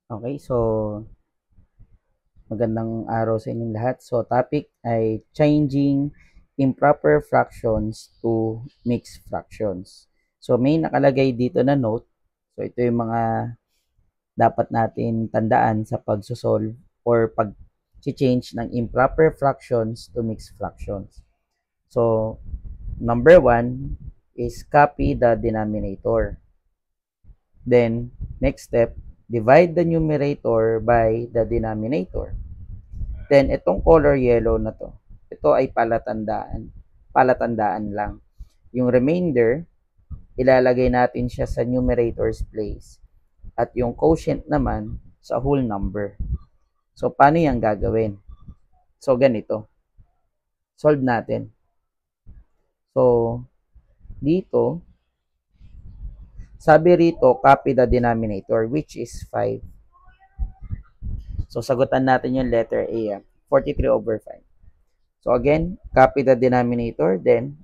Okay, so magandang araw sa inyong lahat. So topic ay changing improper fractions to mixed fractions. So may nakalagay dito na note. So ito yung mga dapat natin tandaan sa pagsosolve or pag-change ng improper fractions to mixed fractions. So number one is copy the denominator. Then next step, divide the numerator by the denominator. Then, itong color yellow na to, ito ay palatandaan. Palatandaan lang. Yung remainder, ilalagay natin siya sa numerator's place. At yung quotient naman, sa whole number. So, paano yan gagawin? So, ganito. Solve natin. So, dito, sabi rito, copy the denominator, which is 5. So, sagutan natin yung letter A. 43/5. So, again, copy the denominator, then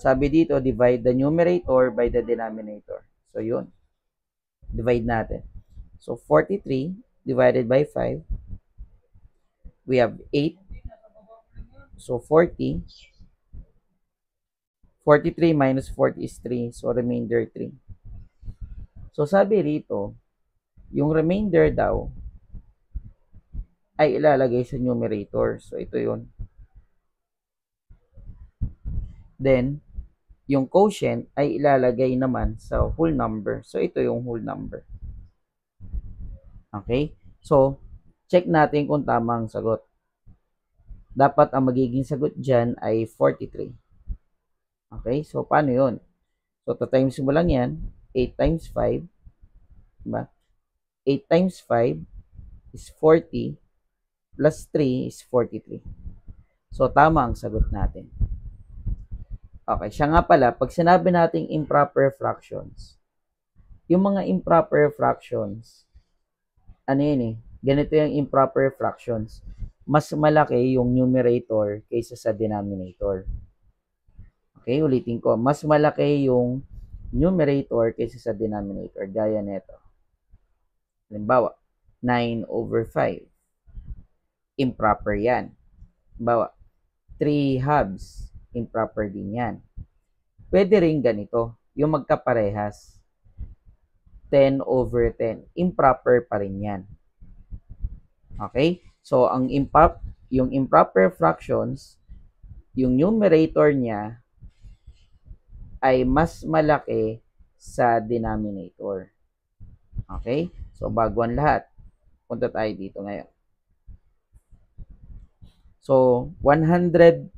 sabi dito, divide the numerator by the denominator. So, yun. Divide natin. So, 43 divided by 5. We have 8. So, 40. 43 minus 40 is 3. So, remainder 3. So, sabi rito, yung remainder daw ay ilalagay sa numerator. So, ito yun. Then, yung quotient ay ilalagay naman sa whole number. So, ito yung whole number. Okay? So, check natin kung tama ang sagot. Dapat ang magiging sagot dyan ay 43. Okay? So, paano yun? So, times mo lang yan. 8 times 5. Diba? 8 times 5 is 40 plus 3 is 43. So, tama ang sagot natin. Okay, siya nga pala, pag sinabi nating improper fractions, yung mga improper fractions, ano yun eh, ganito yung improper fractions, mas malaki yung numerator kaysa sa denominator. Okay, ulitin ko, mas malaki yung numerator kaysa sa denominator, gaya nito. Halimbawa, 9/5. Improper yan. Halimbawa, 3 halves. Improper din yan. Pwede rin ganito, yung magkaparehas. 10/10. Improper pa rin yan. Okay? So, yung improper fractions, yung numerator niya ay mas malaki sa denominator. Okay? So, bago ang lahat, punta tayo dito ngayon. So, 100,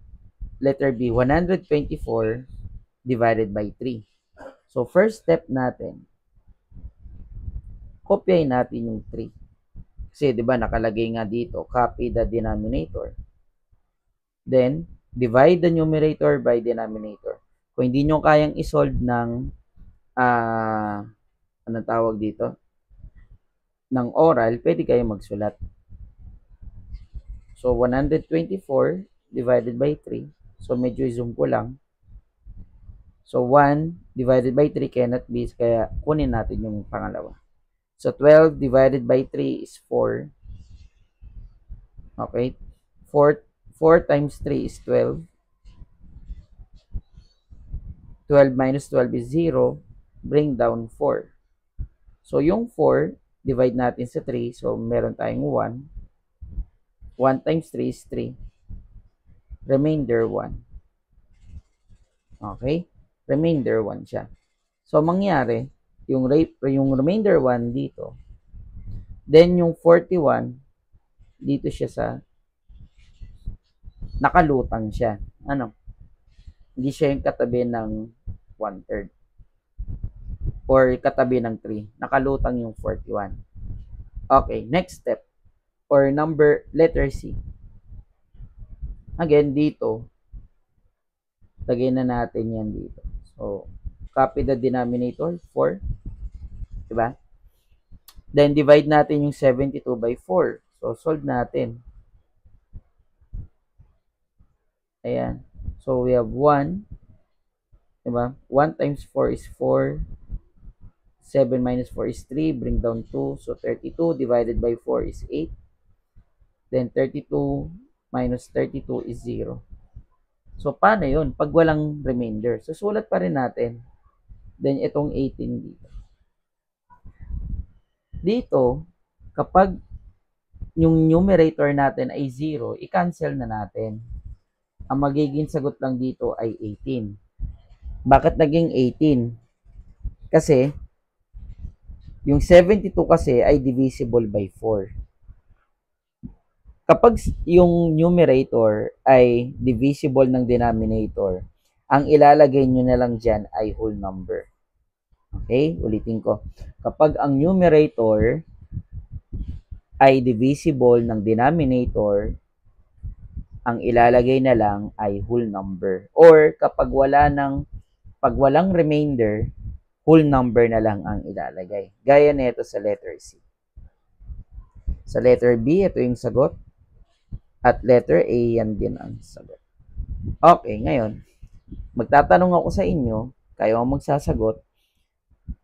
letter B, 124 divided by 3. So, first step natin, kopyahin natin yung 3. Kasi, di ba, nakalagay nga dito, copy the denominator. Then, divide the numerator by denominator. Kung hindi nyo kayang isolve ng, anong tawag dito? Ng oral, pwede kayo magsulat. So, 124 divided by 3. So, medyo zoom ko lang. So, 1 divided by 3 cannot be, kaya kunin natin yung pangalawa. So, 12 divided by 3 is 4. Okay? 4 times 3 is 12. 12 minus 12 is 0. Bring down 4. So, yung 4, divide natin sa 3. So, meron tayong 1. 1 times 3 is 3. Remainder 1. Okay? Remainder 1 siya. So, mangyari, yung remainder 1 dito. Then, yung 41, dito siya sa nakalutang siya. Ano? Hindi siya yung katabi ng 1/3. Or katabi ng 3. Nakalutang yung 41. Okay, next step. Or letter C. Again, dito, lagay na natin yan dito. So, copy the denominator, 4. Diba? Then, divide natin yung 72 by 4. So, solve natin. Ayan. So, we have 1. Diba? 1 times 4 is 4. 7 minus 4 is 3, bring down 2. So 32 divided by 4 is 8. Then 32 minus 32 is 0. So paano yun? Pag walang remainder. So sulat pa rin natin. Then itong 18 dito. Dito, kapag yung numerator natin ay 0, i-cancel na natin. Ang magiging sagot lang dito ay 18. Bakit naging 18? Kasi, yung 72 kasi ay divisible by 4. Kapag yung numerator ay divisible ng denominator, ang ilalagay nyo na lang dyan ay whole number. Okay? Ulitin ko. Kapag ang numerator ay divisible ng denominator, ang ilalagay na lang ay whole number. Or kapag walang remainder, whole number na lang ang ilalagay. Gaya nito sa letter C. Sa letter B, ito yung sagot. At letter A, yan din ang sagot. Okay, ngayon, magtatanong ako sa inyo, kayo ang magsasagot,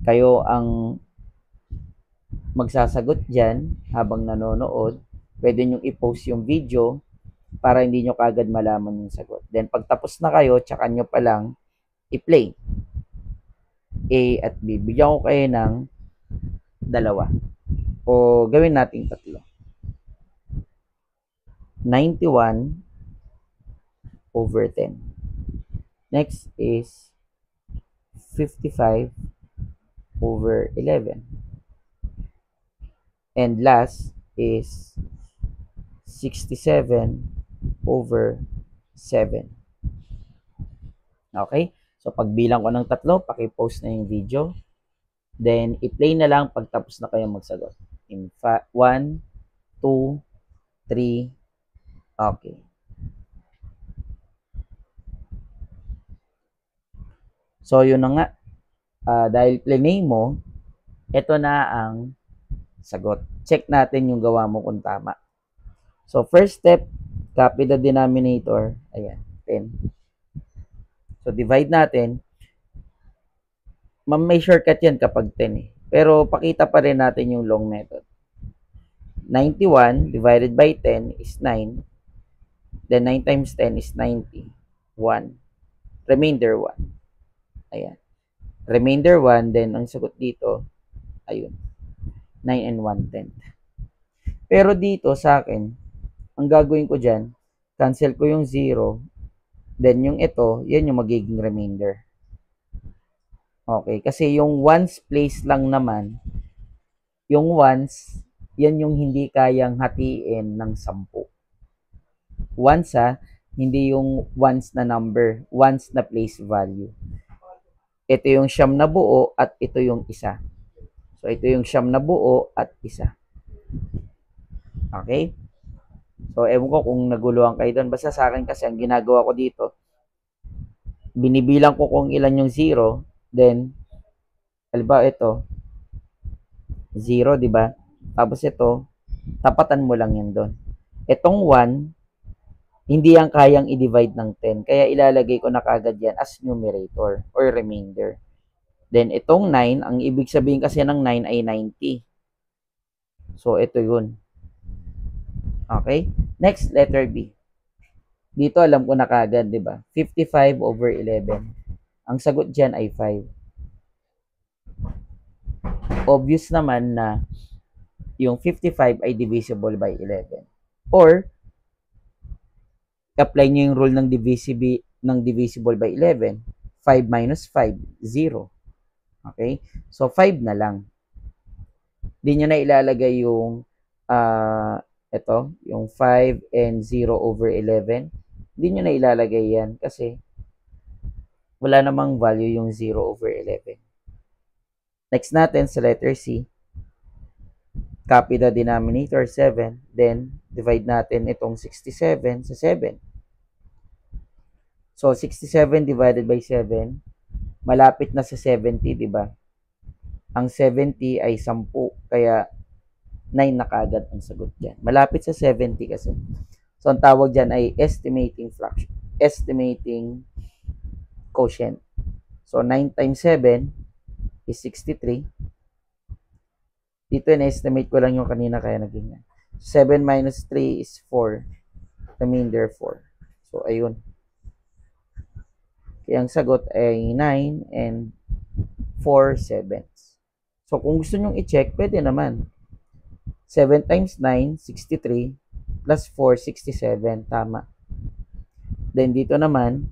kayo ang magsasagot dyan habang nanonood. Pwede nyo i-post yung video para hindi nyo kagad malaman yung sagot. Then, pag tapos na kayo, tsaka nyo pa lang i-play. A at B. Bigyan ko kayo ng dalawa. O gawin natin tatlo. 91 over 10. Next is 55 over 11. And last is 67 over 7. Okay? So, pagbilang ko ng tatlo, paki-post na yung video. Then, i-play na lang pagtapos na kayo magsagot. In 1, 2, 3, okay. So, yun na nga. Dahil plinay mo, ito na ang sagot. Check natin yung gawa mo kung tama. So, first step, copy the denominator. Ayan, 10. So, divide natin. May shortcut yan kapag 10 eh. Pero, pakita pa rin natin yung long method. 91 divided by 10 is 9. Then, 9 times 10 is 90. 1. Remainder 1. Ayan. Remainder 1, then ang sagot dito, ayun, 9 and 1/10. Pero dito sa akin, ang gagawin ko dyan, cancel ko yung 0, then yung ito, yan yung magiging remainder. Okay, kasi yung ones place lang naman, yung ones, yan yung hindi kayang hatiin ng 10. Ones hindi yung ones na number, ones na place value. Ito yung siyam na buo at ito yung isa. So, ito yung siyam na buo at isa. Okay? So, ewan ko kung naguluhan kayo doon. Basta sa akin kasi ang ginagawa ko dito, binibilang ko kung ilan yung 0, then, halimbawa ito, 0, di ba? Tapos ito, tapatan mo lang yan doon. Itong 1, hindi yan kayang i-divide ng 10. Kaya ilalagay ko na kagad yan as numerator or remainder. Then, itong 9, ang ibig sabihin kasi ng 9 ay 90. So, ito yun. Okay? Next, letter B. Dito, alam ko na kagad, di ba? 55 over 11. Ang sagot dyan ay 5. Obvious naman na yung 55 ay divisible by 11. Or, apply nyo yung rule ng divisible by 11. 5 minus 5, 0. Okay? So, 5 na lang. Di nyo na ilalagay yung ito, yung 5 and 0 over 11. Di nyo na ilalagay yan kasi wala namang value yung 0 over 11. Next natin sa letter C, copy the denominator 7, then divide natin itong 67 sa 7. So, 67 divided by 7, malapit na sa 70, di ba? Ang 70 ay 10, kaya 9 na kagad ang sagot dyan. Malapit sa 70 kasi. So, ang tawag dyan ay estimating fraction, estimating quotient. So, 9 times 7 is 63. Dito, in-estimate ko lang yung kanina kaya naging 7 minus 3 is 4. Remainder 4. So, ayun. Kaya ang sagot ay 9 and 4/7. So, kung gusto nyong i-check, pwede naman. 7 times 9, 63, plus 4, 67. Tama. Then, dito naman,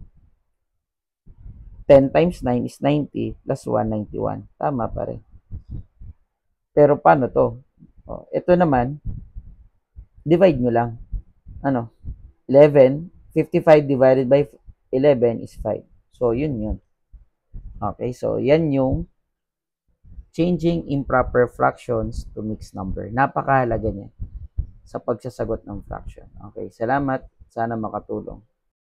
10 times 9 is 90, plus 1, 91. Tama pa rin. Pero, paano to? Ito naman, divide nyo lang. Ano? 11, 55 divided by 11 is 5. So, yun. Okay, so yan yung changing improper fractions to mixed number. Napakahalaga niya sa pagsasagot ng fraction. Okay, salamat. Sana makatulong.